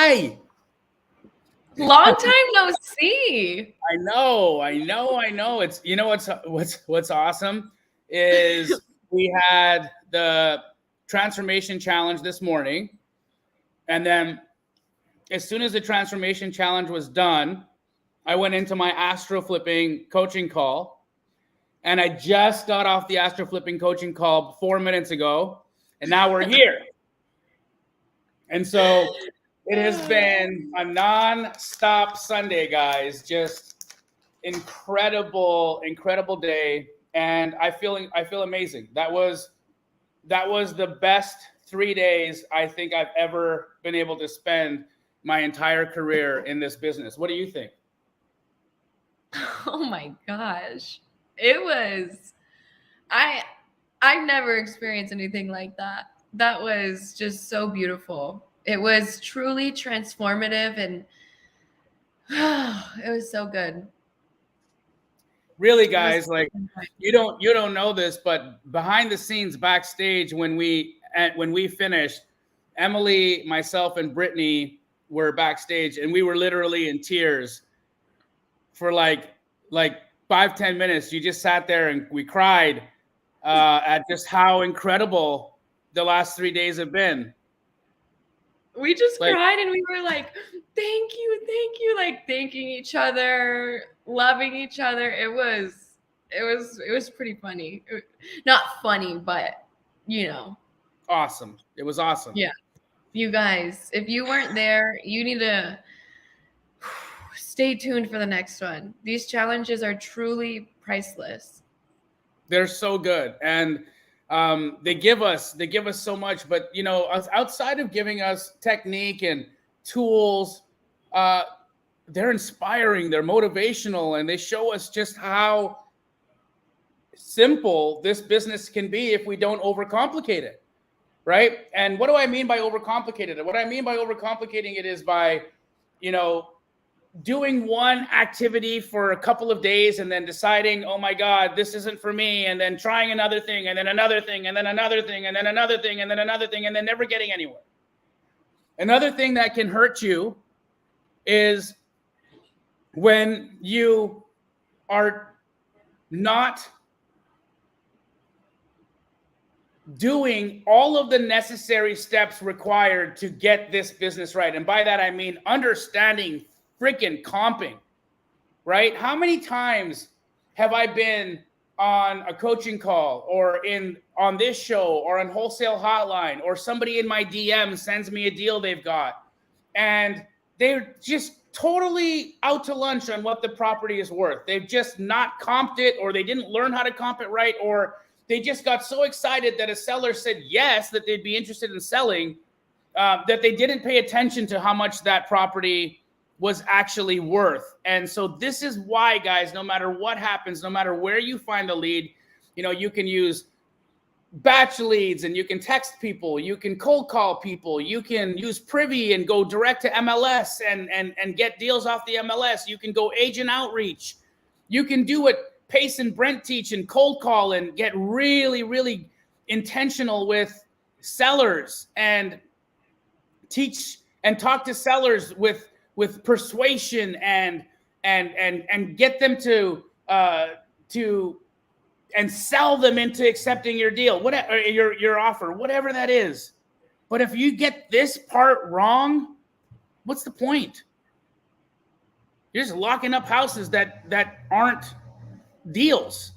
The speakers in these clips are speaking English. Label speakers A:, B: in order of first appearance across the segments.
A: Hi.
B: Long time no see.
A: I know. It's what's awesome is we had the transformation challenge this morning, and then as soon as the transformation challenge was done, I went into my astro flipping coaching call, and I just got off the astro flipping coaching call 4 minutes ago, and now we're here. And so it has been a non-stop Sunday, guys. Just incredible day, and I feel amazing. That was the best 3 days I think I've ever been able to spend my entire career in this business. What do you think?
B: Oh my gosh. It was I've never experienced anything like that. That was just so beautiful. It was truly transformative, and it was so good.
A: Really, guys, like you don't know this, but behind the scenes, backstage, when we finished, Emily, myself, and Brittany were backstage, and we were literally in tears for like 5-10 minutes. You just sat there and we cried at just how incredible the last 3 days have been.
B: We just cried, and we were like, thank you, like thanking each other, loving each other. It was pretty funny. Not funny, but
A: awesome. It was awesome.
B: Yeah. You guys, if you weren't there, you need to stay tuned for the next one. These challenges are truly priceless.
A: They're so good, and they give us so much. But outside of giving us technique and tools, they're inspiring, they're motivational, and they show us just how simple this business can be if we don't overcomplicate it, right? And what do I mean by overcomplicated it? What I mean by overcomplicating it is by doing one activity for a couple of days and then deciding, oh my God, this isn't for me, and then trying another thing, and then another thing, and then another thing, and then another thing, and then another thing, and then never getting anywhere. Another thing that can hurt you is when you are not doing all of the necessary steps required to get this business right. And by that, I mean understanding freaking comping, right? How many times have I been on a coaching call or on this show or on Wholesale Hotline, or somebody in my DM sends me a deal they've got, and they're just totally out to lunch on what the property is worth. They've just not comped it, or they didn't learn how to comp it right, or they just got so excited that a seller said yes, that they'd be interested in selling, that they didn't pay attention to how much that property was actually worth. And so this is why, guys, no matter what happens, no matter where you find the lead, you can use batch leads, and you can text people, you can cold call people, you can use Privy and go direct to MLS and get deals off the MLS. You can go agent outreach. You can do what Pace and Brent teach and cold call and get really, really intentional with sellers and teach and talk to sellers with persuasion and get them to and sell them into accepting your deal, whatever your offer, whatever that is. But if you get this part wrong, what's the point? You're just locking up houses that aren't deals.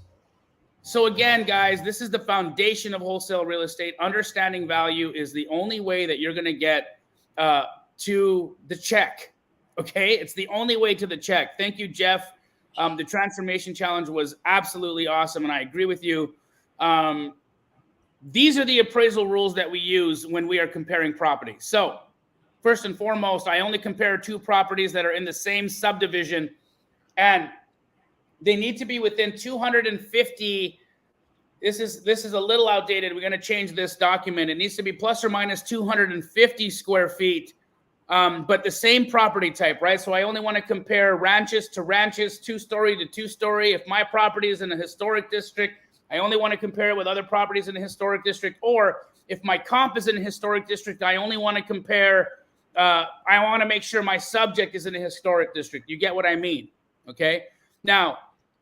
A: So again, guys, this is the foundation of wholesale real estate. Understanding value is the only way that you're going to get to the check. Okay, it's the only way to the check. Thank you, Jeff. The transformation challenge was absolutely awesome, and I agree with you. These are the appraisal rules that we use when we are comparing properties. So first and foremost, I only compare two properties that are in the same subdivision, and they need to be within 250. This is a little outdated. We're going to change this document. It needs to be plus or minus 250 square feet. But the same property type, right? So I only want to compare ranches to ranches, two-story to two-story. If my property is in a historic district, I only want to compare it with other properties in a historic district. Or if my comp is in a historic district, I only want to compare I want to make sure my subject is in a historic district. You get what I mean? Okay. Now,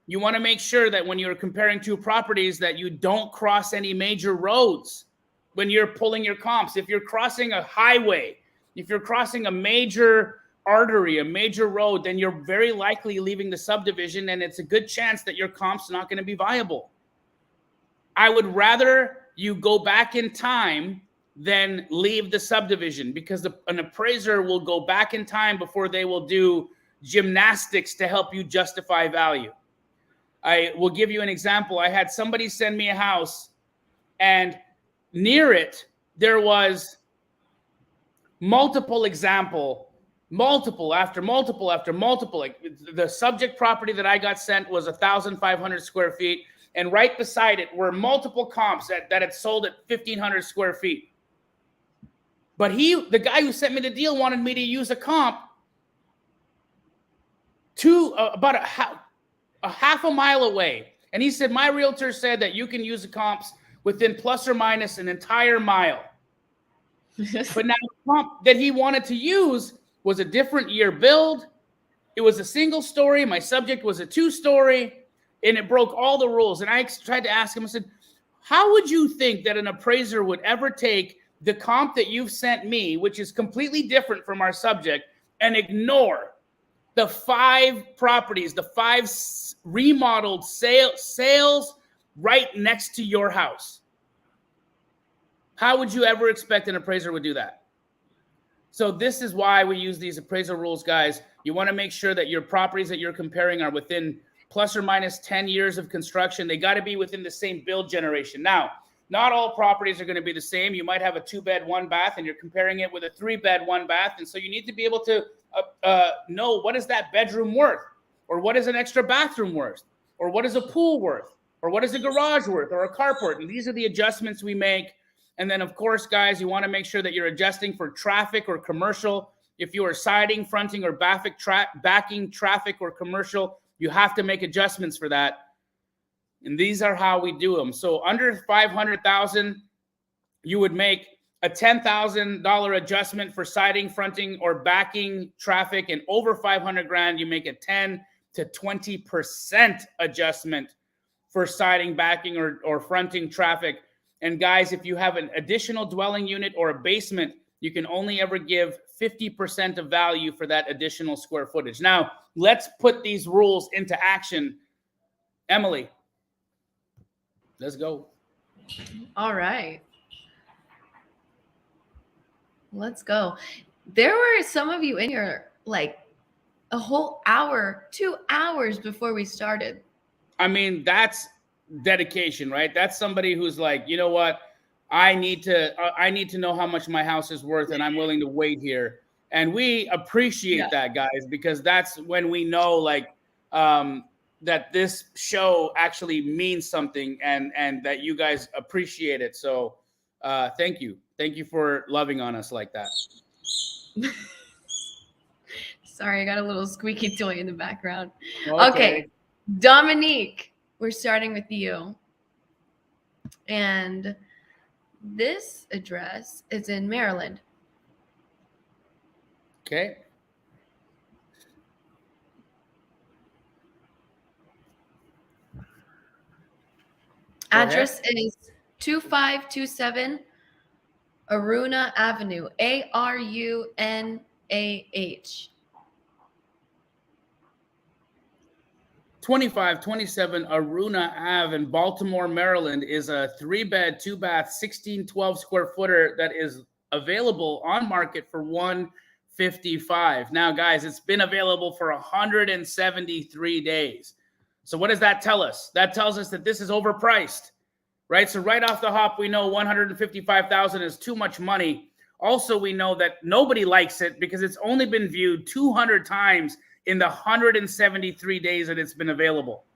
A: you want to make sure that when you're comparing two properties that you don't cross any major roads when you're pulling your comps. If you're crossing a highway, if you're crossing a major artery, a major road, then you're very likely leaving the subdivision, and it's a good chance that your comp's not going to be viable. I would rather you go back in time than leave the subdivision, because an appraiser will go back in time before they will do gymnastics to help you justify value. I will give you an example. I had somebody send me a house, and near it, there was multiple after multiple. Like, the subject property that I got sent was 1,500 square feet. And right beside it were multiple comps that had sold at 1,500 square feet. But the guy who sent me the deal wanted me to use a comp to about a half a mile away. And he said, my realtor said that you can use the comps within plus or minus an entire mile. But now the comp that he wanted to use was a different year build. It was a single story. My subject was a 2-story, and it broke all the rules. And I tried to ask him, I said, how would you think that an appraiser would ever take the comp that you've sent me, which is completely different from our subject, and ignore the 5 properties, the 5 remodeled sales right next to your house? How would you ever expect an appraiser would do that? So this is why we use these appraisal rules, guys. You want to make sure that your properties that you're comparing are within plus or minus 10 years of construction. They got to be within the same build generation. Now, not all properties are going to be the same. You might have a 2-bed, 1-bath, and you're comparing it with a 3-bed, 1-bath. And so you need to be able to know, what is that bedroom worth? Or what is an extra bathroom worth? Or what is a pool worth? Or what is a garage worth? Or a carport? And these are the adjustments we make. And then, of course, guys, you want to make sure that you're adjusting for traffic or commercial. If you are siding, fronting, or backing traffic or commercial, you have to make adjustments for that. And these are how we do them. So under $500,000, you would make a $10,000 adjustment for siding, fronting, or backing traffic. And over $500,000, you make a 10 to 20% adjustment for siding, backing, or fronting traffic. And guys, if you have an additional dwelling unit or a basement, you can only ever give 50% of value for that additional square footage. Now, let's put these rules into action. Emily, let's go.
B: All right. Let's go. There were some of you in here like a whole hour, 2 hours before we started.
A: I mean, that's dedication, right? That's somebody who's like, you know what? I need to know how much my house is worth, and I'm willing to wait here. And we appreciate that, guys, because that's when we know, like, that this show actually means something, and that you guys appreciate it. So thank you for loving on us like that.
B: Sorry, I got a little squeaky toy in the background. Okay, Dominique, we're starting with you. And this address is in Maryland.
A: Okay.
B: Address is 2527 Aruna Avenue, Arunah.
A: 2527 Aruna Ave in Baltimore, Maryland is a 3-bed, 2-bath, 1612 square footer that is available on market for $155. Now, guys, it's been available for 173 days. So what does that tell us? That tells us that this is overpriced, right? So right off the hop, we know $155,000 is too much money. Also, we know that nobody likes it because it's only been viewed 200 times in the 173 days that it's been available.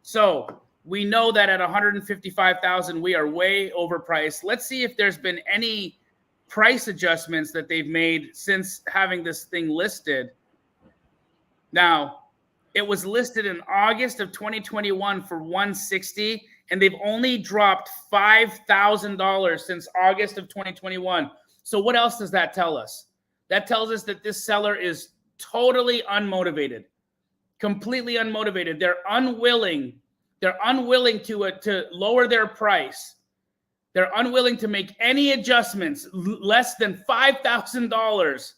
A: So we know that at $155,000, we are way overpriced. Let's see if there's been any price adjustments that they've made since having this thing listed. Now, it was listed in August of 2021 for $160, and they've only dropped $5,000 since August of 2021. So what else does that tell us? That tells us that this seller is totally unmotivated, completely unmotivated. They're unwilling to lower their price. They're unwilling to make any adjustments less than $5,000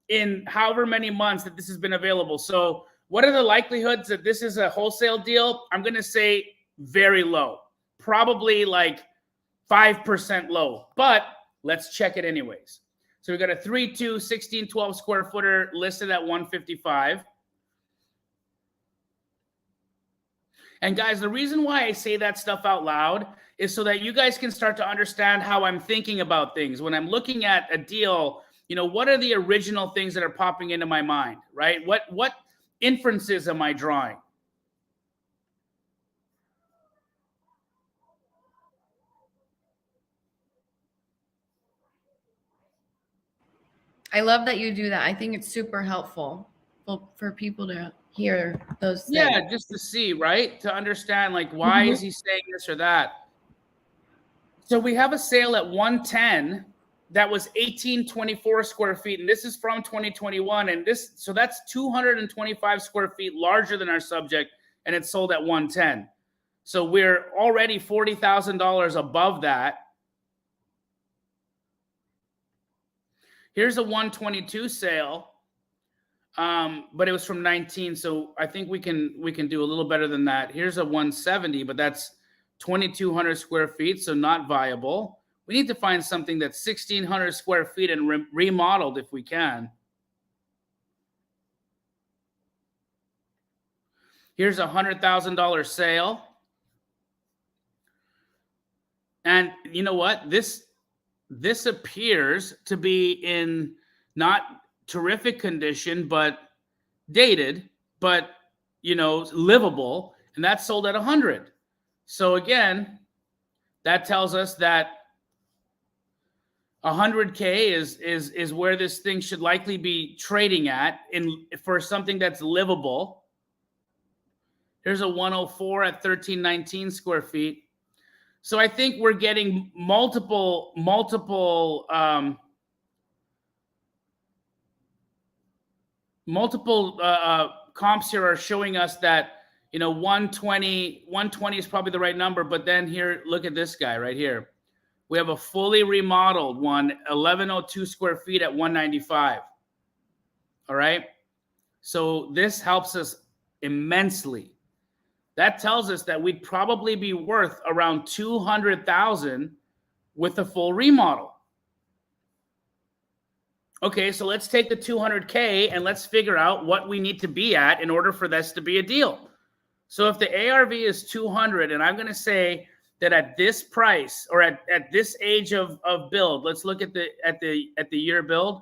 A: in however many months that this has been available. So what are the likelihoods that this is a wholesale deal? I'm going to say very low, probably like 5% low, but let's check it anyways. So we got a 3-2, 16-12 square footer listed at $155. And guys, the reason why I say that stuff out loud is so that you guys can start to understand how I'm thinking about things. When I'm looking at a deal, you know, what are the original things that are popping into my mind, right? What inferences am I drawing?
B: I love that you do that. I think it's super helpful for people to hear those things.
A: Yeah, just to see, right? To understand, like, why is he saying this or that? So we have a sale at 110 that was 1824 square feet, and this is from 2021, and so that's 225 square feet larger than our subject, and it's sold at 110. So we're already $40,000 above that. Here's a 122 sale, but it was from 19, so I think we can do a little better than that. Here's a 170, but that's 2,200 square feet, so not viable. We need to find something that's 1,600 square feet and remodeled if we can. Here's a $100,000 sale. And you know what? This appears to be in not terrific condition, but dated, but, you know, livable. And that's sold at 100. So again, that tells us that 100K is where this thing should likely be trading at for something that's livable. Here's a 104 at 1319 square feet. So I think we're getting multiple comps here are showing us that, you know, 120 is probably the right number. But then here, look at this guy right here. We have a fully remodeled one, 1102 square feet at 195. All right. So this helps us immensely. That tells us that we'd probably be worth around $200,000 with a full remodel. Okay, so let's take the 200K and let's figure out what we need to be at in order for this to be a deal. So if the ARV is 200, and I'm going to say that at this price or at this age of build, let's look at the year build.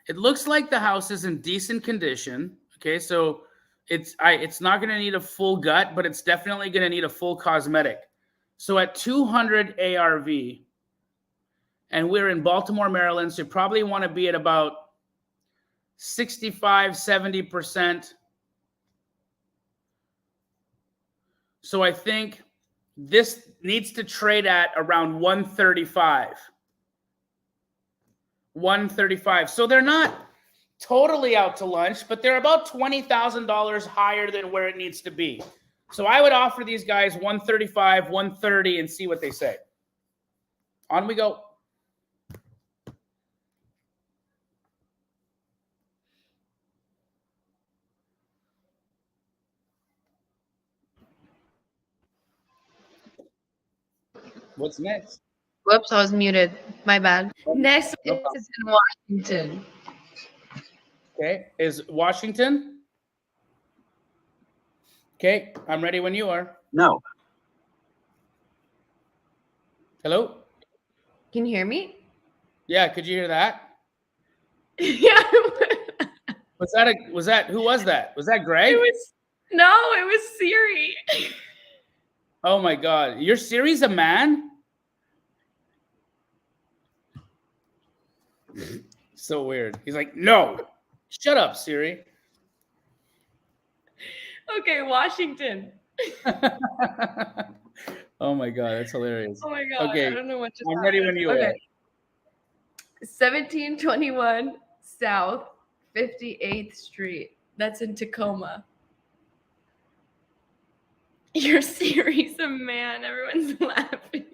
A: It looks like the house is in decent condition. Okay, so it's not going to need a full gut, but it's definitely going to need a full cosmetic. So at 200 ARV, and we're in Baltimore, Maryland, so you probably want to be at about 65, 70%. So I think this needs to trade at around 135. 135. So they're not totally out to lunch, but they're about $20,000 higher than where it needs to be. So I would offer these guys 135, 130 and see what they say. On we go. What's next?
B: Whoops, I was muted. My bad. Next is in Washington.
A: Okay, is Washington? Okay, I'm ready when you are.
C: No.
A: Hello?
B: Can you hear me?
A: Yeah, could you hear that?
B: Yeah.
A: Was that who was that? Was that Greg?
B: It was Siri.
A: Oh my God. Your Siri's a man? So weird. He's like, no. Shut up, Siri.
B: Okay, Washington.
A: Oh my God, that's hilarious.
B: Oh my God.
A: Okay,
B: I don't know what just
A: I'm ready when you are.
B: 1721 South 58th Street. That's in Tacoma. You're serious, man. Everyone's laughing.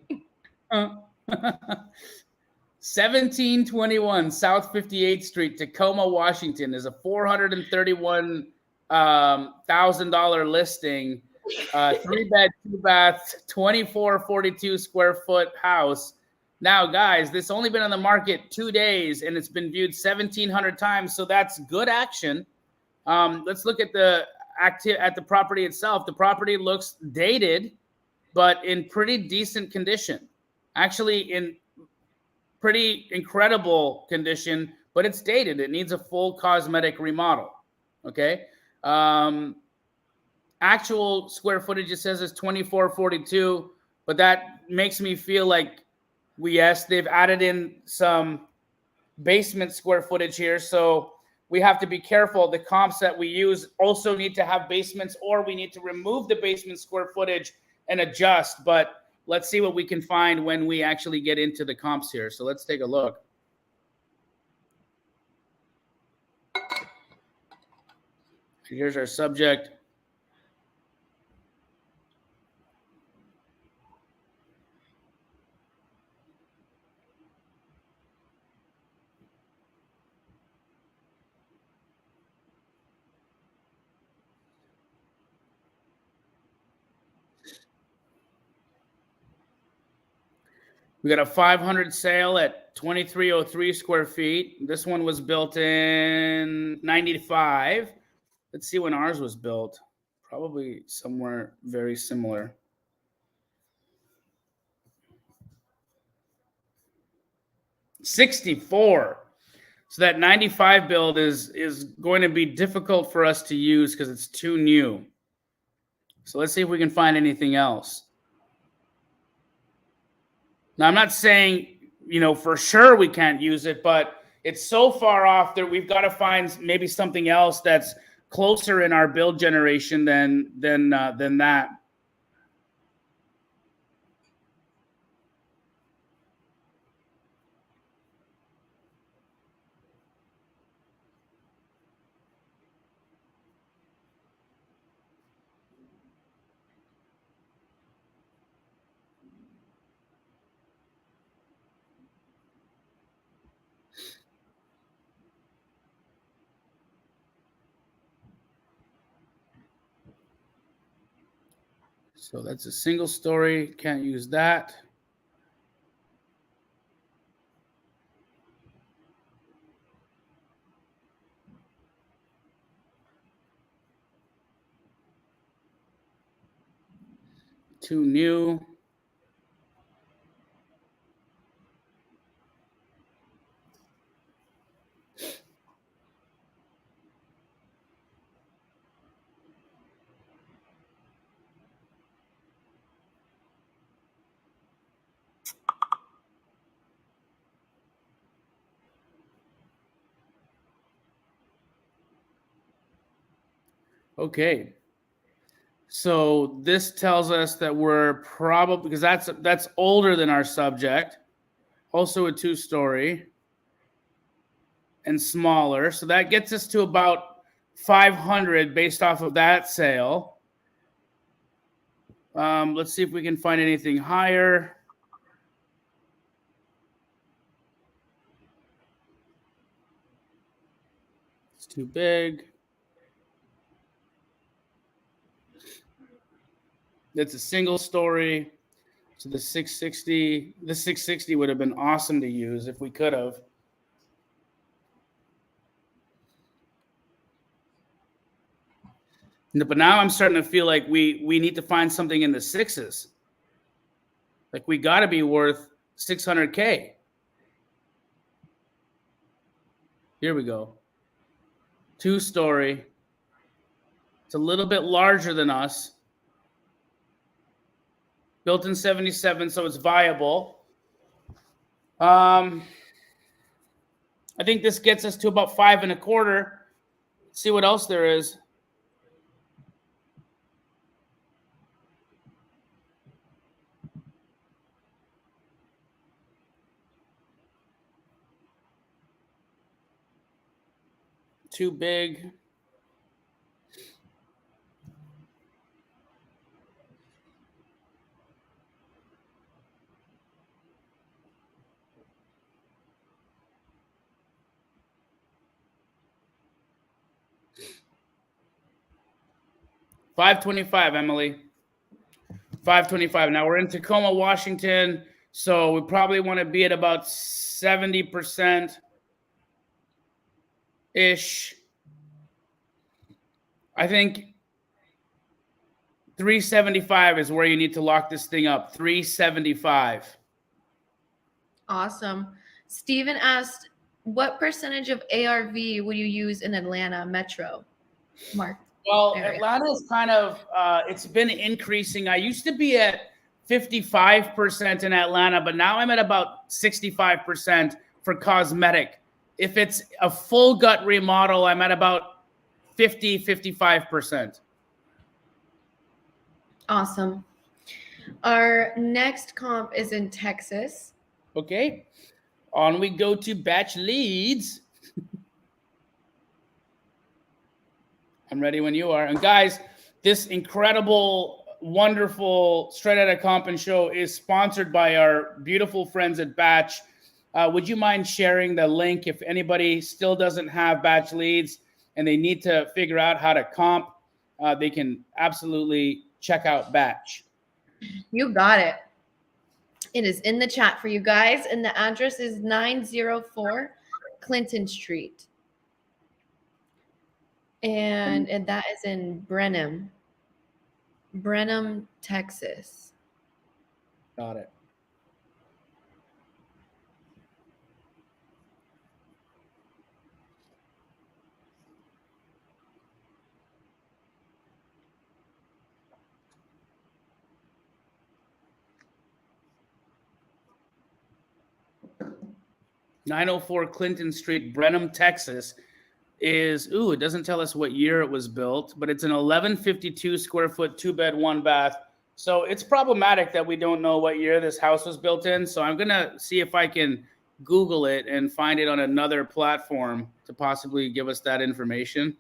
A: 1721 South 58th Street, Tacoma, Washington is a $431,000 listing. 3-bed, 2-bath, 2442 square foot house. Now, guys, this only been on the market 2 days and it's been viewed 1,700 times. So that's good action. Let's look at the property itself. The property looks dated, but in pretty decent condition. Actually, in pretty incredible condition, but it's dated. It needs a full cosmetic remodel. Okay. Actual square footage, it says, is 2442, but that makes me feel like they've added in some basement square footage here. So we have to be careful. The comps that we use also need to have basements, or we need to remove the basement square footage and adjust. But let's see what we can find when we actually get into the comps here. So let's take a look. Here's our subject. We got a 500 sale at 2303 square feet. This one was built in 95. Let's see when ours was built. Probably somewhere very similar. '64. So that 95 build is going to be difficult for us to use because it's too new. So let's see if we can find anything else. Now, I'm not saying, for sure we can't use it, but it's so far off that we've got to find maybe something else that's closer in our build generation than that. So that's a single story. Can't use that. Too new. Okay. So this tells us that we're probably, because that's older than our subject. Also a 2-story and smaller. So that gets us to about 500 based off of that sale. Let's see if we can find anything higher. It's too big. It's a single story. So the 660 would have been awesome to use if we could have. But now I'm starting to feel like we need to find something in the 6s. Like we got to be worth 600K. Here we go. 2-story. It's a little bit larger than us. Built in 77, so it's viable. I think this gets us to about 5.25. Let's see what else there is. too big. $525, Emily. $525. Now we're in Tacoma, Washington, so we probably want to be at about 70% ish. I think 375 is where you need to lock this thing up. 375.
B: Awesome. Steven asked, what percentage of ARV would you use in Atlanta metro? Mark.
A: Well,
B: area.
A: Atlanta is kind of, it's been increasing. I used to be at 55% in Atlanta, but now I'm at about 65% for cosmetic. If it's a full gut remodel, I'm at about 55%.
B: Awesome. Our next comp is in Texas.
A: Okay. On we go to batch leads. I'm ready when you are. And guys, this incredible, wonderful Straight Outta Compin show is sponsored by our beautiful friends at Batch. Would you mind sharing the link if anybody still doesn't have batch leads and they need to figure out how to comp? They can absolutely check out Batch.
B: You got it. It is in the chat for you guys, and the address is 904 Clinton Street. And that is in Brenham, Texas.
A: Got it. (904) Clinton Street, Brenham, Texas. Is, it doesn't tell us what year it was built, but it's an 1152 square foot, 2-bed, 1-bath. So it's problematic that we don't know what year this house was built in. So I'm going to see if I can Google it and find it on another platform to possibly give us that information.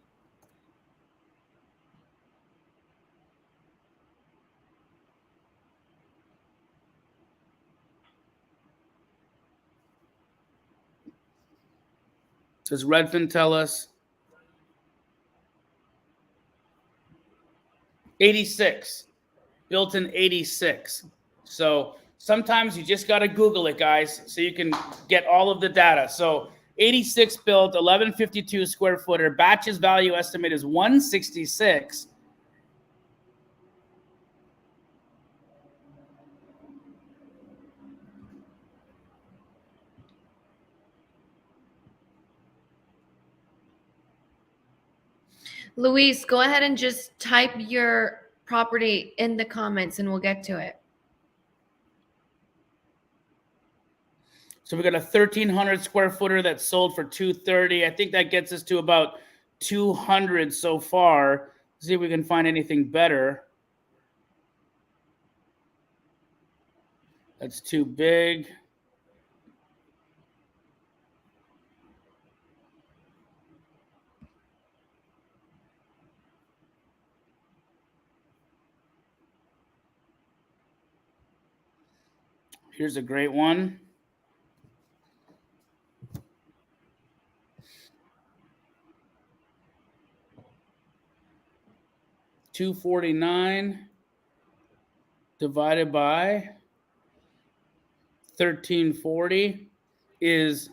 A: Does Redfin tell us? 86. Built in 86. So sometimes you just got to Google it, guys, so you can get all of the data. So 86 built, 1152 square footer. Batch's value estimate is 166.
B: Luis, go ahead and just type your property in the comments and we'll get to it.
A: So we got a 1,300 square footer that sold for 230. I think that gets us to about 200 so far. See if we can find anything better. That's too big. Here's a great one. $249 divided by 1340 is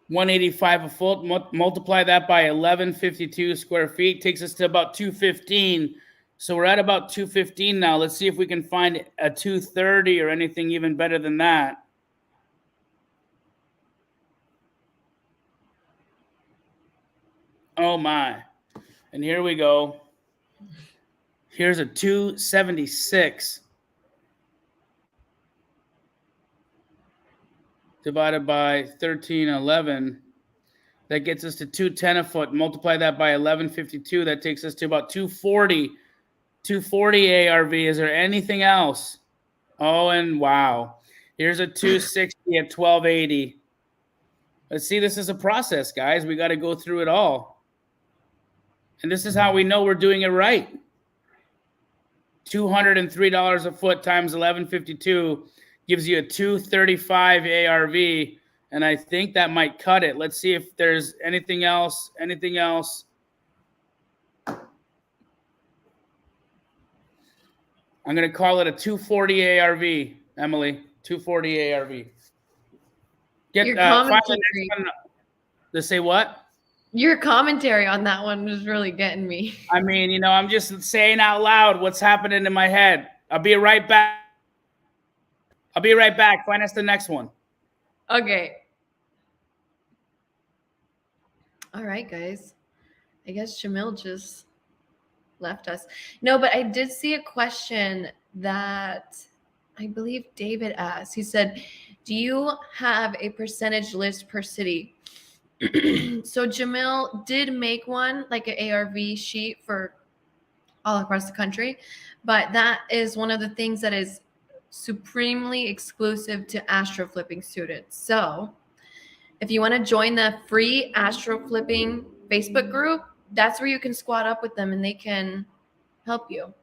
A: $185 a foot. Multiply that by 1152 square feet takes us to about 215. So we're at about 215 now. Let's see if we can find a 230 or anything even better than that. Oh my. And here we go. Here's a 276 divided by 1311. That gets us to 210 a foot. Multiply that by 1152. That takes us to about 240. 240 ARV. Is there anything else? Oh, and wow. Here's a 260 at 1280. Let's see, this is a process, guys. We got to go through it all. And this is how we know we're doing it right. $203 a foot times 1152 gives you a 235 ARV. And I think that might cut it. Let's see if there's anything else. Anything else? I'm going to call it a 240 ARV, Emily. 240 ARV. Get
B: Your
A: find the
B: commentary.
A: next one. To say what?
B: Your commentary on that one was really getting me.
A: I mean, you know, I'm just saying out loud what's happening in my head. I'll be right back. I'll be right back. Find us the next one.
B: Okay. All right, guys. I guess Jamil just left us. No, but I did see a question that I believe David asked. He said, do you have a percentage list per city? So Jamil did make one, like an ARV sheet for all across the country, but that is one of the things that is supremely exclusive to astro flipping students. So if you want to join the free astro flipping Facebook group, that's where you can squat up with them and they can help you.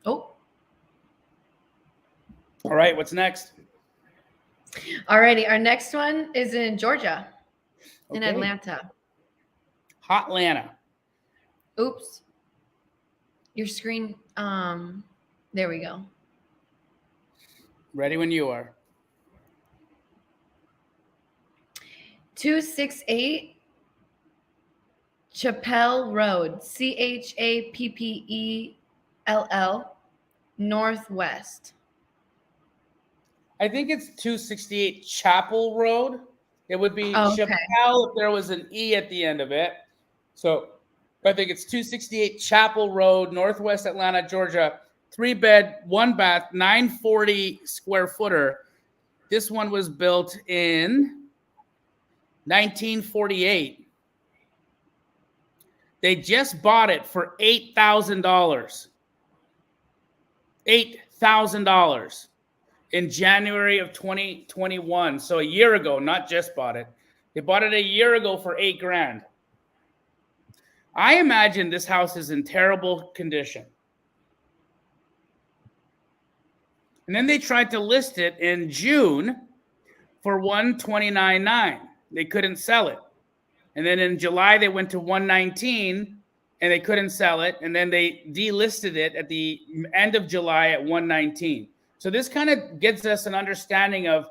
B: Oh.
A: All right, what's next?
B: Alrighty, our next one is in Georgia, in
A: Okay.
B: Atlanta.
A: Hotlanta.
B: Oops. Your screen, there we go.
A: Ready when you are.
B: 268 Chappell Road, Chappell, Northwest.
A: I think it's 268 Chapel Road. It would be
B: Okay.
A: Chappelle if there was an E at the end of it. So I think it's 268 Chapel Road, Northwest Atlanta, Georgia. 3-bed, 1-bath, 940 square footer. This one was built in 1948. They just bought it for $8,000. $8,000 in January of 2021. So a year ago, not just bought it. They bought it a year ago for $8,000. I imagine this house is in terrible condition. And then they tried to list it in June for $129,900. They couldn't sell it. And then in July, they went to $119,000 and they couldn't sell it. And then they delisted it at the end of July at $119,000. So this kind of gives us an understanding of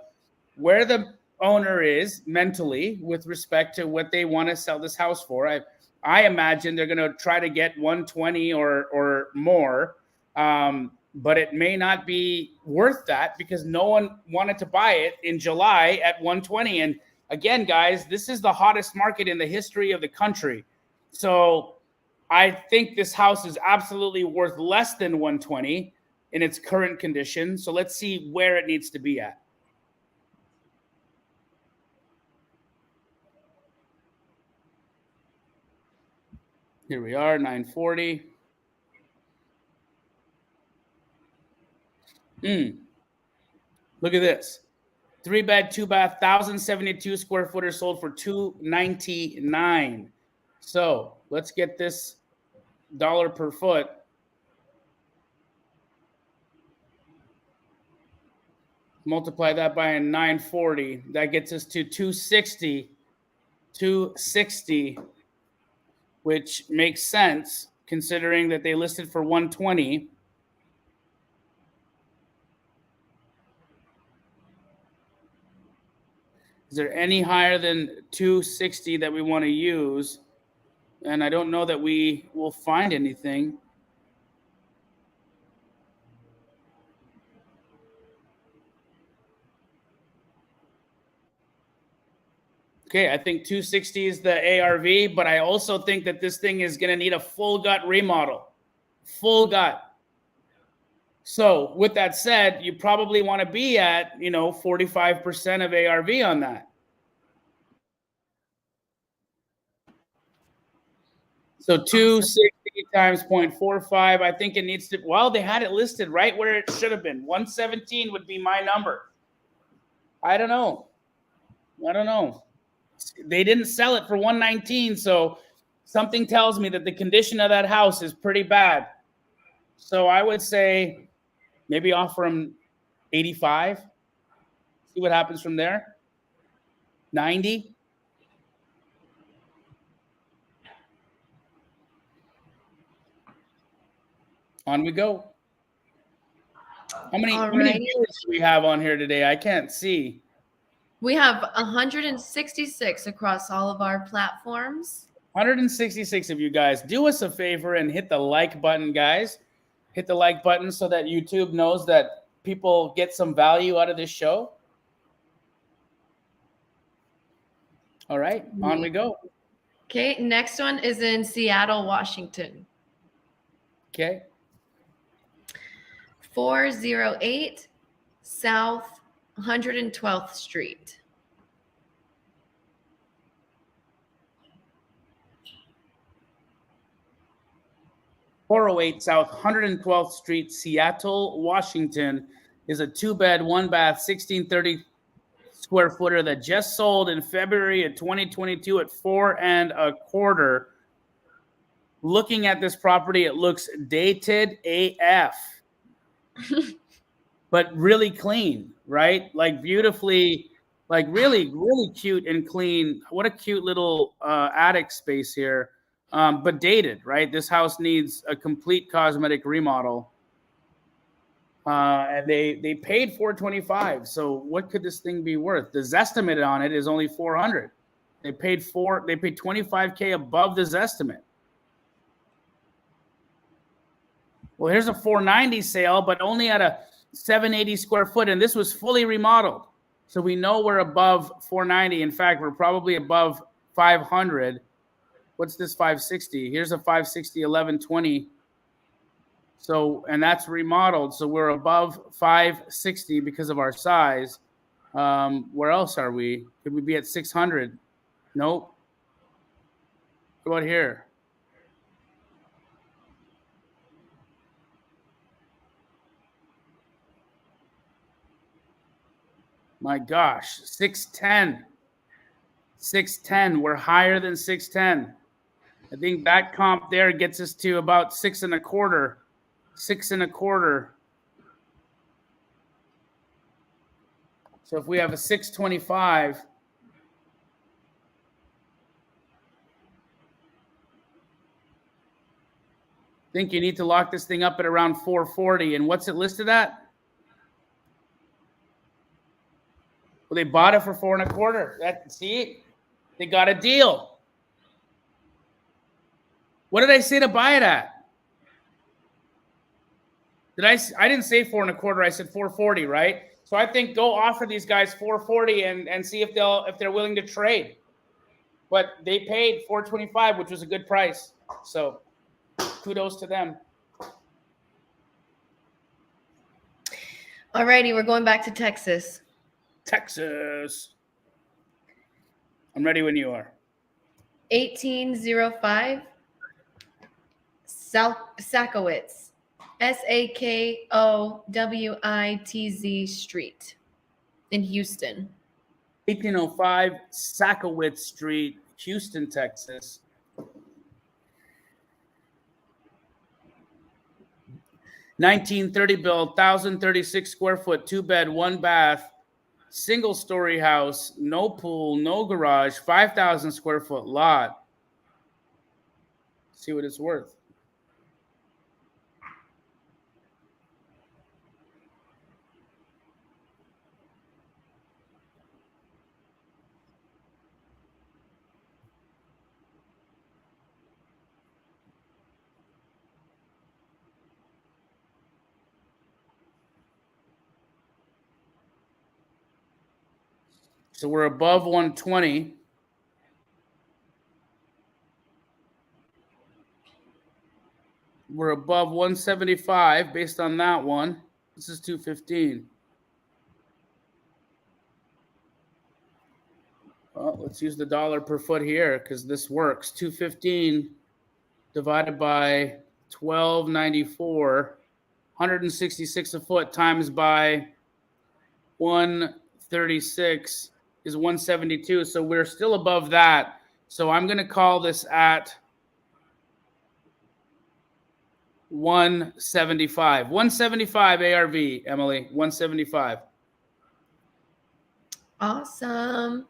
A: where the owner is mentally with respect to what they want to sell this house for. I imagine they're going to try to get $120,000 or more. But it may not be worth that because no one wanted to buy it in July at $120,000. And again, guys, this is the hottest market in the history of the country. So I think this house is absolutely worth less than $120,000 in its current condition. So let's see where it needs to be at. Here we are, 940. Look at this. 3-bed, 2-bath, 1,072 square footer sold for $299,000. So let's get this dollar per foot. Multiply that by a 940. That gets us to 260. 260, which makes sense considering that they listed for $120,000. Is there any higher than 260 that we want to use? And I don't know that we will find anything. Okay, I think 260 is the ARV, but I also think that this thing is going to need a full gut remodel. Full gut. So with that said, you probably want to be at, 45% of ARV on that. So 260 times 0.45. I think it needs to, well, they had it listed right where it should have been. 117 would be my number. I don't know. They didn't sell it for 119, so something tells me that the condition of that house is pretty bad. So I would say maybe offer them 85. See what happens from there. 90. On we go. How many viewers do we have on here today? I can't see.
B: We have 166 across all of our platforms.
A: 166 of you guys. Do us a favor and hit the like button, guys. Hit the like button so that YouTube knows that people get some value out of this show. All right, on we go.
B: Okay, next one is in Seattle, Washington.
A: Okay.
B: 408 South 112th Street.
A: .408 South 112th Street, Seattle, Washington, is a 2-bed, 1-bath, 1630 square footer that just sold in February of 2022 at 4.25. Looking at this property, it looks dated AF, but really clean, right? Like beautifully, like really, really cute and clean. What a cute little attic space here, but dated, right? This house needs a complete cosmetic remodel. And they paid $425. So what could this thing be worth? The Zestimate on it is only $400. They paid $25K above the Zestimate. Well, here's a $490 sale, but only at a 780 square foot, and this was fully remodeled. So we know we're above $490. In fact, we're probably above $500. What's this 560? Here's a 560 1120. So, and that's remodeled. So we're above 560 because of our size. Where else are we? Could we be at 600? Nope. What about here? My gosh, 610. 610. We're higher than 610. I think that comp there gets us to about 6.25. 6.25. So if we have a 625, I think you need to lock this thing up at around 440. And what's it listed at? Well, they bought it for 4.25. See, they got a deal. What did I say to buy it at? I didn't say 4.25. I said 440, right? So I think go offer these guys 440 and see if they're willing to trade. But they paid 425, which was a good price. So kudos to them.
B: All righty, we're going back to Texas.
A: Texas. I'm ready when you are.
B: 1805 Sakowitz, Sakowitz Street in Houston.
A: 1805 Sakowitz Street, Houston, Texas. $1930 build, 1,036 square foot, 2-bed, 1-bath, single-story house, no pool, no garage, 5,000 square foot lot. See what it's worth. So we're above 120. We're above 175 based on that one. This is 215. Well, let's use the dollar per foot here because this works. 215 divided by 1294, 166 a foot times by 136 is 172. So we're still above that. So I'm going to call this at 175. 175 ARV, Emily. 175.
B: Awesome.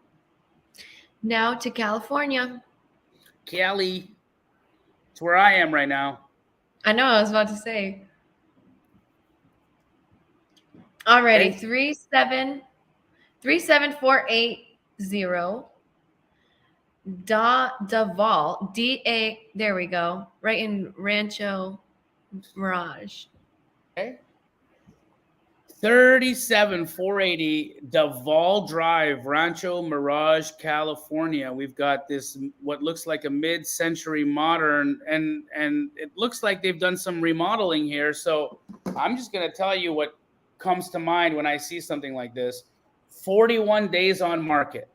B: Now to California.
A: Cali. It's where I am right now.
B: I know, I was about to say. Alrighty,
A: Okay.
B: 37480. Daval, D-A, there we go. Right in Rancho Mirage.
A: Okay. 37480 Daval Drive, Rancho Mirage, California. We've got this what looks like a mid-century modern, and it looks like they've done some remodeling here. So I'm just gonna tell you what comes to mind when I see something like this. 41 days on market.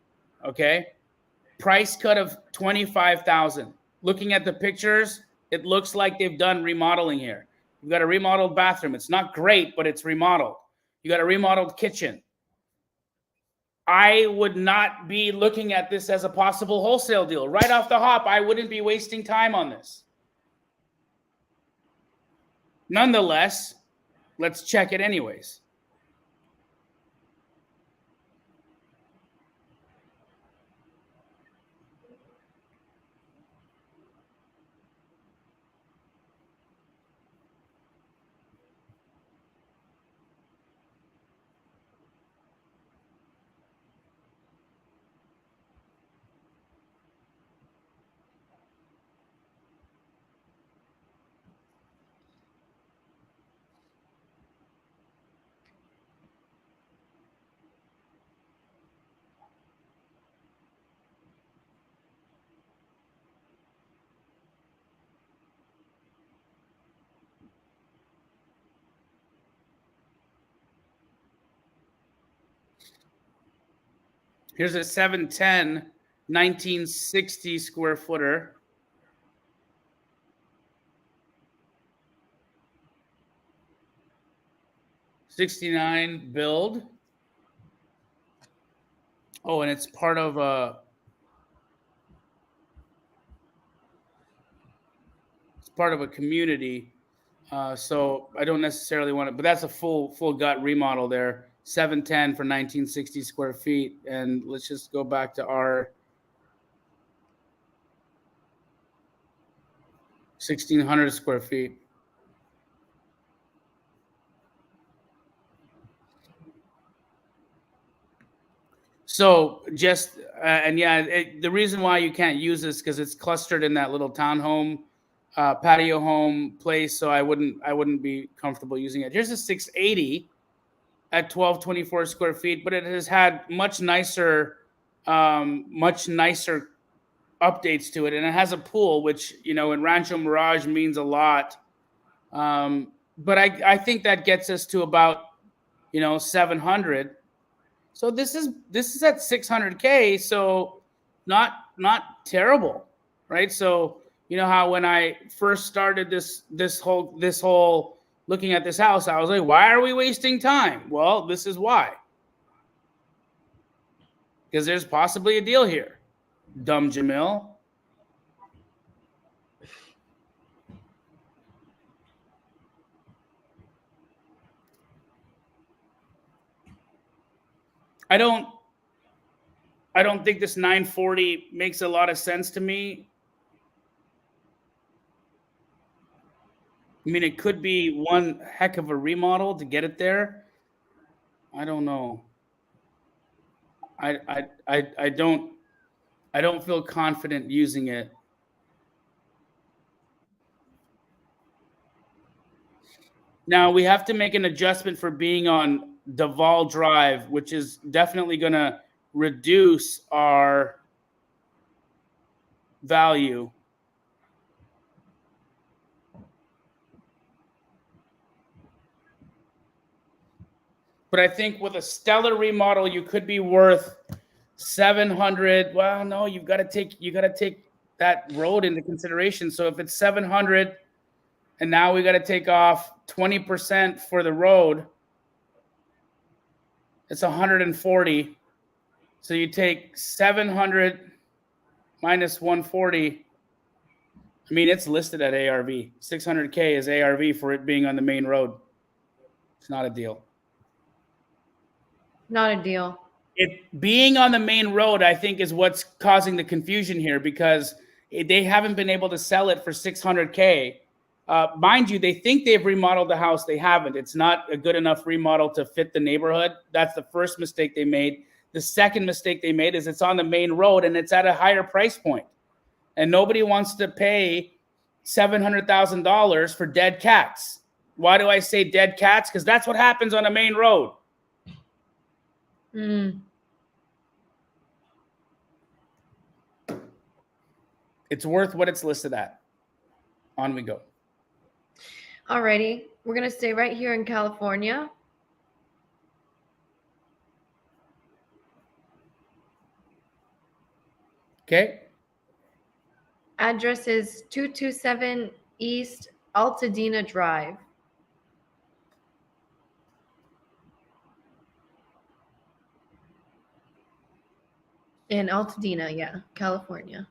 A: Okay. Price cut of 25,000. Looking at the pictures, it looks like they've done remodeling here. You've got a remodeled bathroom. It's not great, but it's remodeled. You got a remodeled kitchen. I would not be looking at this as a possible wholesale deal. Right off the hop, I wouldn't be wasting time on this. Nonetheless, let's check it anyways. Here's a 710 1960 square footer. '69 build. Oh, and it's part of a community. So I don't necessarily want it, but that's a full gut remodel there. 710 for 1960 square feet. And let's just go back to our 1,600 square feet. So just, and yeah, the reason why you can't use this because it's clustered in that little townhome, patio home place. So I wouldn't be comfortable using it. Here's a 680 at 1224 square feet, but it has had much nicer updates to it, and it has a pool, which in Rancho Mirage means a lot. But I think that gets us to about 700. So this is at 600K, so not terrible, right? So how when I first started this whole looking at this house, I was like, why are we wasting time? Well, this is why. Because there's possibly a deal here. Dumb Jamil. I don't think this 940 makes a lot of sense to me. I mean, it could be one heck of a remodel to get it there. I don't know. I don't feel confident using it. Now we have to make an adjustment for being on Daval Drive, which is definitely going to reduce our value. But I think with a stellar remodel, you could be worth 700. Well, no, you got to take that road into consideration. So if it's 700 and now we got to take off 20% for the road, it's 140. So you take 700 minus 140. I mean, it's listed at ARV. 600K is ARV for it being on the main road. It's not a deal.
B: Not a deal.
A: It being on the main road, I think, is what's causing the confusion here, because they haven't been able to sell it for 600K. Mind you, they think they've remodeled the house. They haven't. It's not a good enough remodel to fit the neighborhood. That's the first mistake they made. The second mistake they made is it's on the main road and it's at a higher price point. And nobody wants to pay $700,000 for dead cats. Why do I say dead cats? Because that's what happens on a main road. It's worth what it's listed at. On we go.
B: Alrighty. We're going to stay right here in California.
A: Okay.
B: Address is 227 East Altadena Drive. In Altadena, yeah, California.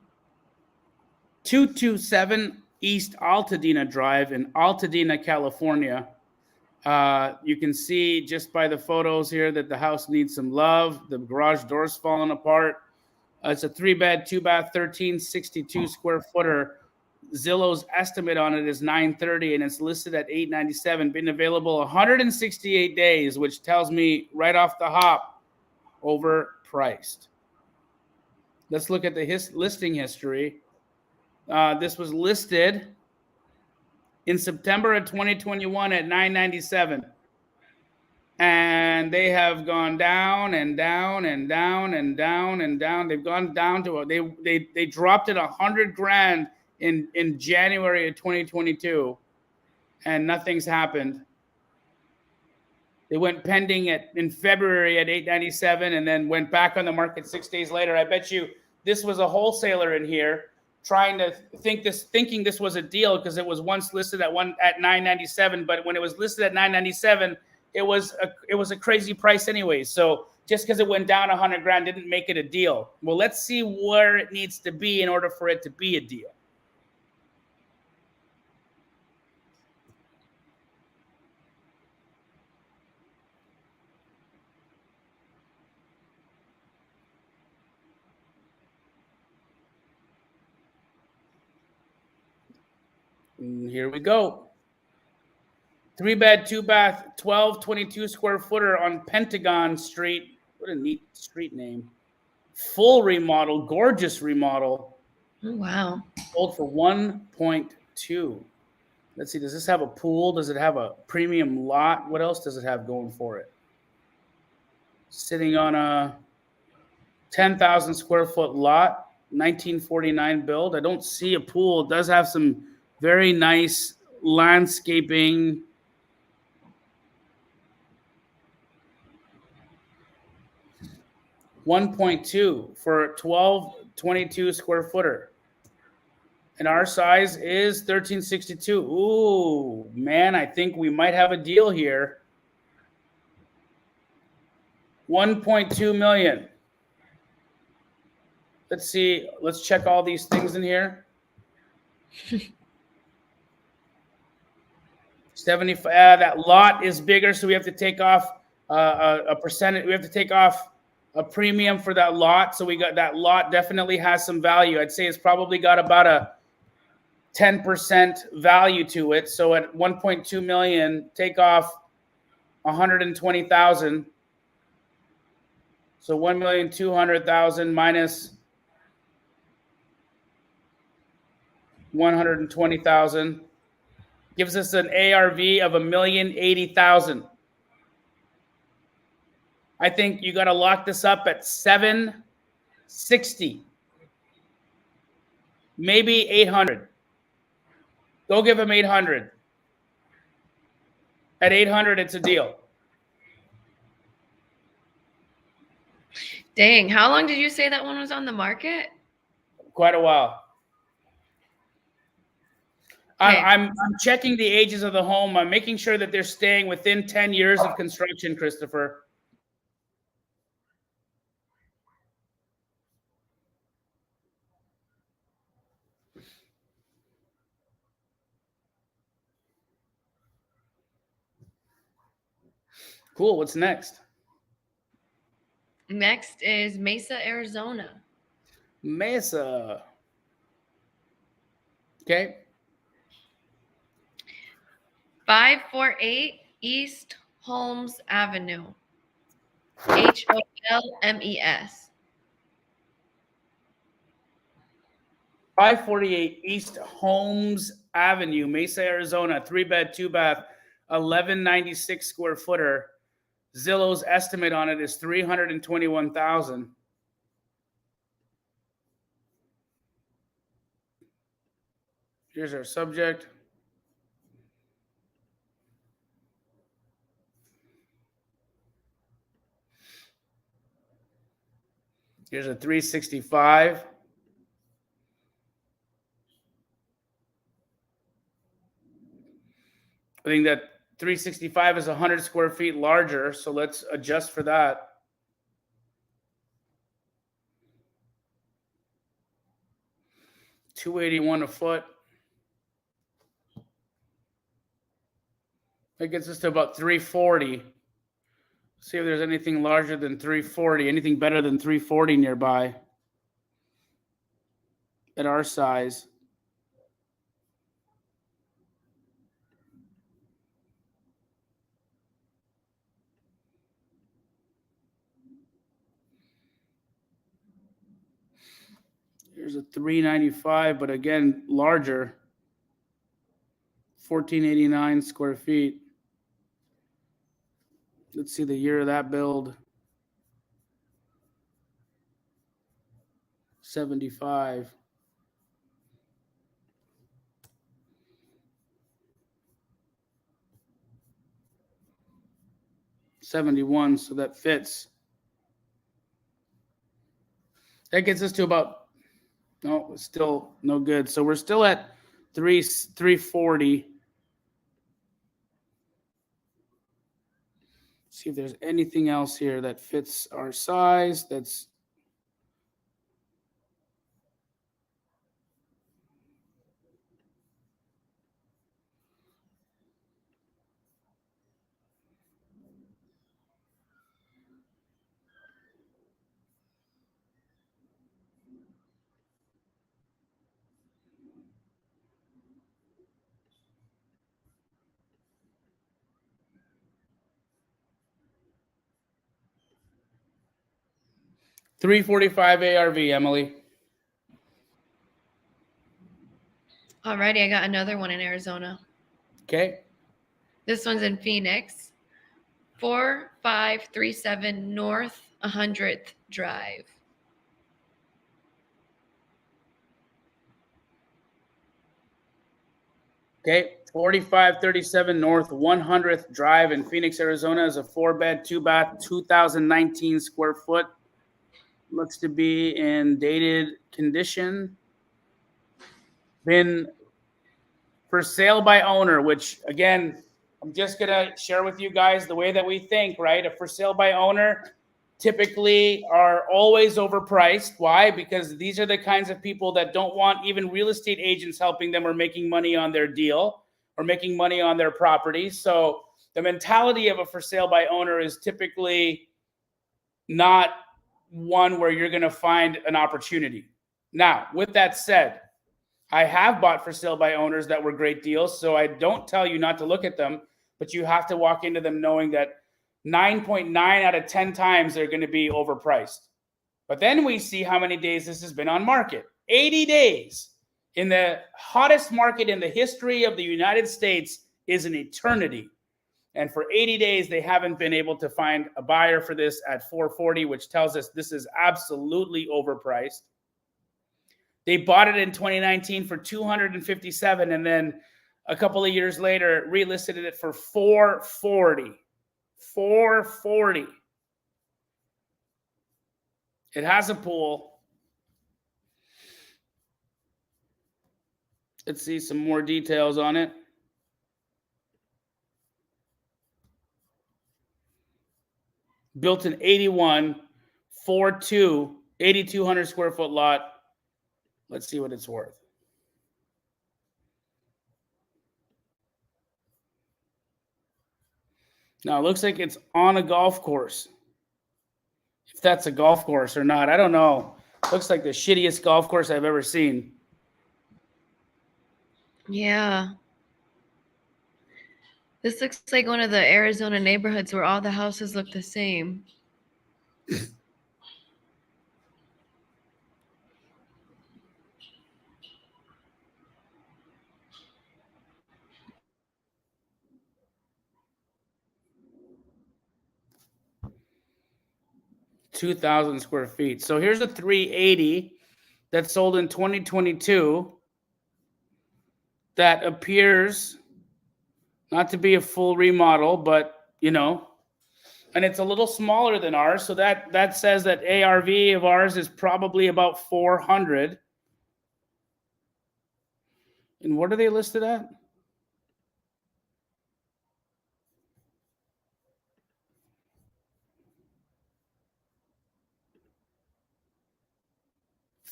A: 227 East Altadena Drive in Altadena, California. You can see just by the photos here that the house needs some love. The garage door's falling apart. It's a 3-bed, 2-bath, 1362 square footer. Zillow's estimate on it is $930 and it's listed at $897. Been available 168 days, which tells me right off the hop, overpriced. Let's look at the listing history. This was listed in September of 2021 at $997. And they have gone down and down and down and down and down. They've gone down to they dropped it $100,000 in January of 2022, and nothing's happened. They went pending in February at $897, and then went back on the market 6 days later. I bet you this was a wholesaler in here trying to thinking this was a deal because it was once listed at $997, but when it was listed at $997. It was a crazy price anyway. So just because it went down $100,000 didn't make it a deal. Well, let's see where it needs to be in order for it to be a deal. And here we go. 3-bed, 2-bath, 1222 square footer on Pentagon Street. What a neat street name. Full remodel, gorgeous remodel.
B: Oh, wow.
A: Sold for 1.2. Let's see, does this have a pool? Does it have a premium lot? What else does it have going for it? Sitting on a 10,000 square foot lot, 1949 build. I don't see a pool. It does have some very nice landscaping. $1.2 for a 1222 square footer. And our size is 1362. Ooh, man, I think we might have a deal here. 1.2 million. Let's see. Let's check all these things in here. 75. That lot is bigger, so we have to take off a percentage. We have to take off a premium for that lot. So we got that lot definitely has some value. I'd say it's probably got about a 10% value to it. So at 1.2 million, take off 120,000. So 1,200,000 minus 120,000 gives us an ARV of $1,080,000. I think you got to lock this up at 760, maybe 800. Go give him 800. At 800, it's a deal.
B: Dang, how long did you say that one was on the market?
A: Quite a while.
B: Okay.
A: I'm checking the ages of the home. I'm making sure that they're staying within 10 years of construction, Christopher. Cool. What's next?
B: Next is Mesa, Arizona.
A: Mesa. Okay.
B: 548 East Holmes Avenue. Holmes.
A: 548 East Holmes Avenue, Mesa, Arizona. 3-bed, 2-bath, 1196 square footer. Zillow's estimate on it is $321,000. Here's our subject. Here's a 365. I think that 365 is 100 square feet larger, so let's adjust for that. $281 a foot. That gets us to about 340. See if there's anything larger than 340, anything better than 340 nearby at our size. Here's a 395, but again, larger. 1489 square feet. Let's see the year of that build. 75. $71, so that fits. That gets us to about, no, still no good. So we're still at 340. See if there's anything else here that fits our size. That's $345 ARV, Emily.
B: Alrighty, I got another one in Arizona.
A: Okay.
B: This one's in Phoenix. 4537 North 100th Drive.
A: Okay. 4537 North 100th Drive in Phoenix, Arizona is a 4-bed, 2-bath, 2019 square foot. Looks to be in dated condition. Been for sale by owner, which again, I'm just going to share with you guys the way that we think, right? A for sale by owner typically are always overpriced. Why? Because these are the kinds of people that don't want even real estate agents helping them or making money on their deal or making money on their property. So the mentality of a for sale by owner is typically not one where you're going to find an opportunity. Now, with that said, I have bought for sale by owners that were great deals, so I don't tell you not to look at them, but you have to walk into them knowing that 9.9 out of 10 times they're going to be overpriced. But then we see how many days this has been on market. 80 days in the hottest market in the history of the United States is an eternity. And for 80 days, they haven't been able to find a buyer for this at 440, which tells us this is absolutely overpriced. They bought it in 2019 for 257, and then a couple of years later, relisted it for 440. 440. It has a pool. Let's see some more details on it. Built in 81, 4.2, 8,200 square foot lot. Let's see what it's worth. Now, it looks like it's on a golf course. If that's a golf course or not, I don't know. Looks like the shittiest golf course I've ever seen.
B: Yeah. This looks like one of the Arizona neighborhoods where all the houses look the same.
A: $2,000 square feet. So here's a 380 that sold in 2022 that appears not to be a full remodel, but you know, and it's a little smaller than ours. So that says that ARV of ours is probably about 400. And what are they listed at?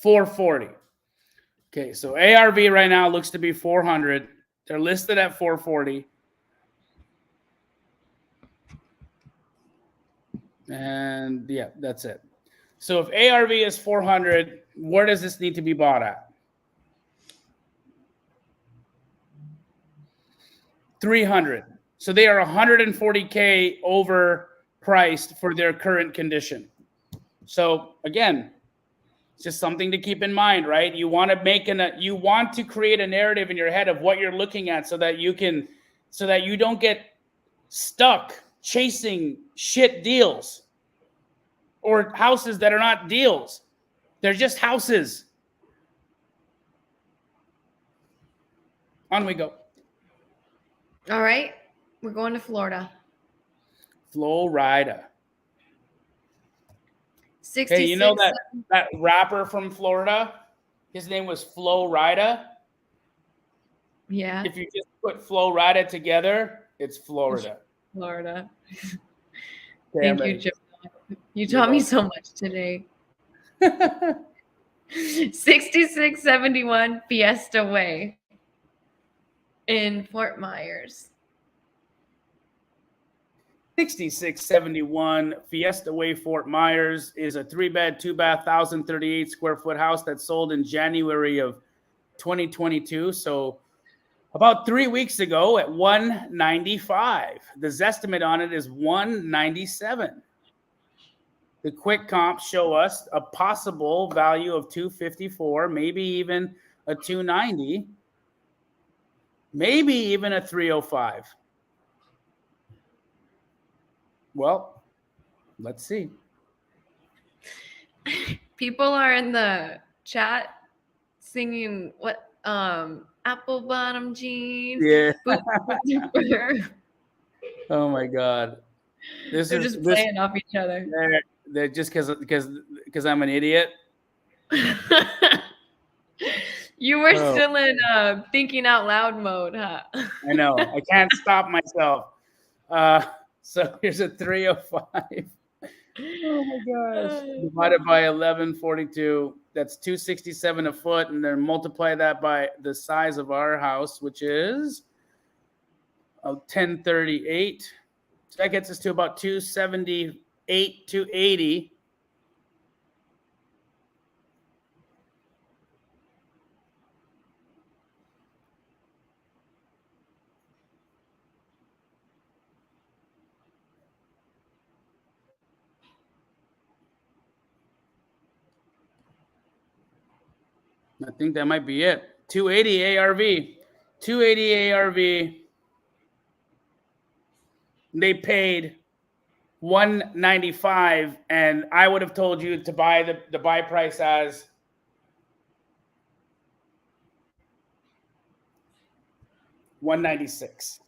A: $440. Okay, so ARV right now looks to be 400. They're listed at 440. And yeah, that's it. So if ARV is 400, where does this need to be bought at? 300. So they are 140K overpriced for their current condition. So again, it's just something to keep in mind, right? You want to create a narrative in your head of what you're looking at so that you don't get stuck chasing shit deals or houses that are not deals. They're just houses. On we go.
B: All right. We're going to Florida.
A: Florida.
B: 66.
A: Hey, you know that rapper from Florida? His name was Flo Rida.
B: Yeah.
A: If you just put Flo Rida together, it's Florida.
B: Florida.
A: Damn
B: Thank
A: it.
B: you, Jamil. You taught me so much today. 6671 Fiesta Way in Fort Myers.
A: 6671 Fiesta Way, Fort Myers is a 3-bed, 2-bath, 1,038 square foot house that sold in January of 2022. So about 3 weeks ago at 195. The Zestimate on it is 197. The quick comps show us a possible value of 254, maybe even a 290, maybe even a 305. Well, let's see.
B: People are in the chat singing what apple bottom jeans.
A: Yeah.
B: They're
A: Oh my God.
B: just playing off each other.
A: They're just because I'm an idiot.
B: You were still in thinking out loud mode, huh?
A: I know. I can't stop myself. So here's a 305. Oh my gosh. Divided by 1142. That's 267 a foot. And then multiply that by the size of our house, which is 1038. So that gets us to about 278, 280. I think that might be it. 280 ARV. 280 ARV. They paid 195, and I would have told you to buy the buy price as $196.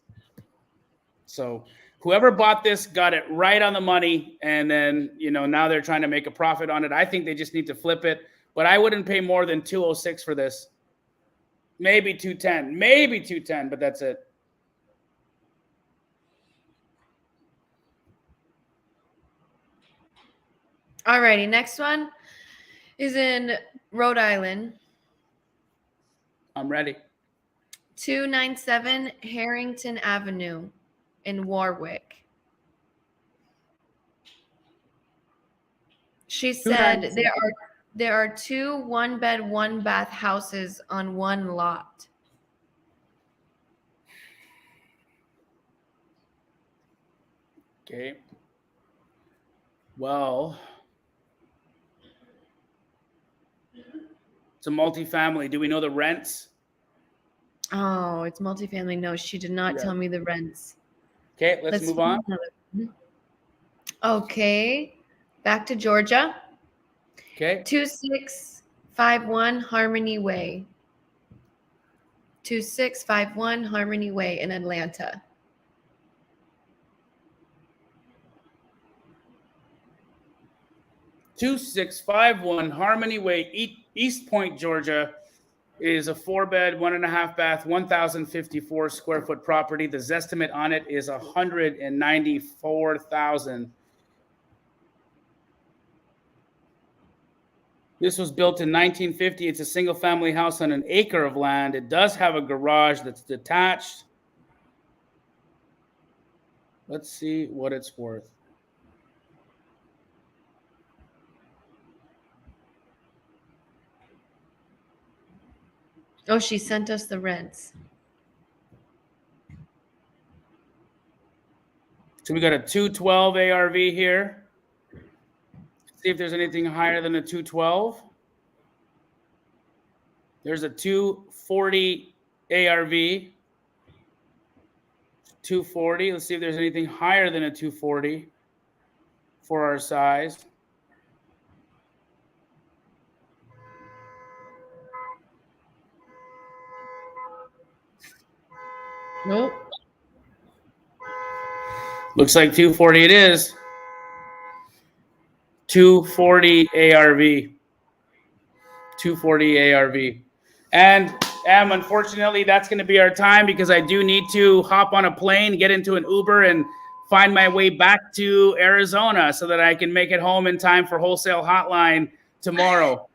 A: So whoever bought this got it right on the money, and then now they're trying to make a profit on it. I think they just need to flip it, but I wouldn't pay more than $206 for this. Maybe 210. Maybe 210, but that's it.
B: Alrighty, next one is in Rhode Island.
A: I'm ready.
B: 297 Harrington Avenue in Warwick. She said there are 2 1-bed, 1-bath houses on one lot.
A: Okay. Well, it's a multifamily. Do we know the rents?
B: Oh, it's multifamily. No, she did not tell me the rents.
A: Okay, let's move on.
B: Okay, back to Georgia.
A: Okay.
B: 2651 Harmony Way. 2651 Harmony Way in Atlanta.
A: (2651) Harmony Way, East Point, Georgia, is a 4-bed, 1.5-bath, 1,054 square foot property. The Zestimate on it is $194,000. This was built in 1950. It's a single family house on an acre of land. It does have a garage that's detached. Let's see what it's worth.
B: Oh, she sent us the rents.
A: So we got a 212 ARV here. See if there's anything higher than a 212. There's a 240 ARV. 240. Let's see if there's anything higher than a 240 for our size.
B: Nope.
A: Looks like 240 it is. 240 ARV. 240 ARV. And unfortunately, that's going to be our time because I do need to hop on a plane, get into an Uber, and find my way back to Arizona so that I can make it home in time for Wholesale Hotline tomorrow.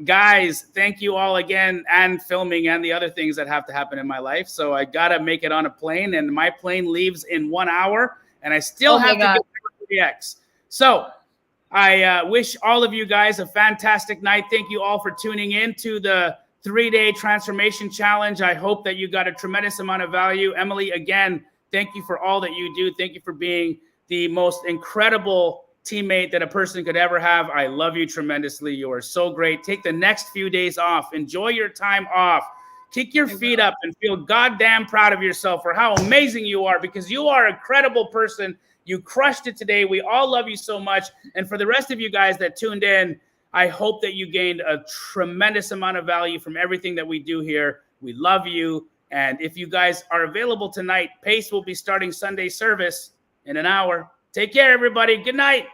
A: Guys, thank you all again, and filming and the other things that have to happen in my life. So I got to make it on a plane, and my plane leaves in 1 hour, and I still have to get to the X. So I wish all of you guys a fantastic night. Thank you all for tuning in to the 3-day transformation challenge. I hope that you got a tremendous amount of value. Emily, again, thank you for all that you do. Thank you for being the most incredible teammate that a person could ever have. I love you tremendously. You are so great. Take the next few days off. Enjoy your time off. Kick your feet up and feel goddamn proud of yourself for how amazing you are, because you are a credible person. You crushed it today. We all love you so much. And for the rest of you guys that tuned in, I hope that you gained a tremendous amount of value from everything that we do here. We love you. And if you guys are available tonight, Pace will be starting Sunday service in an hour. Take care, everybody. Good night.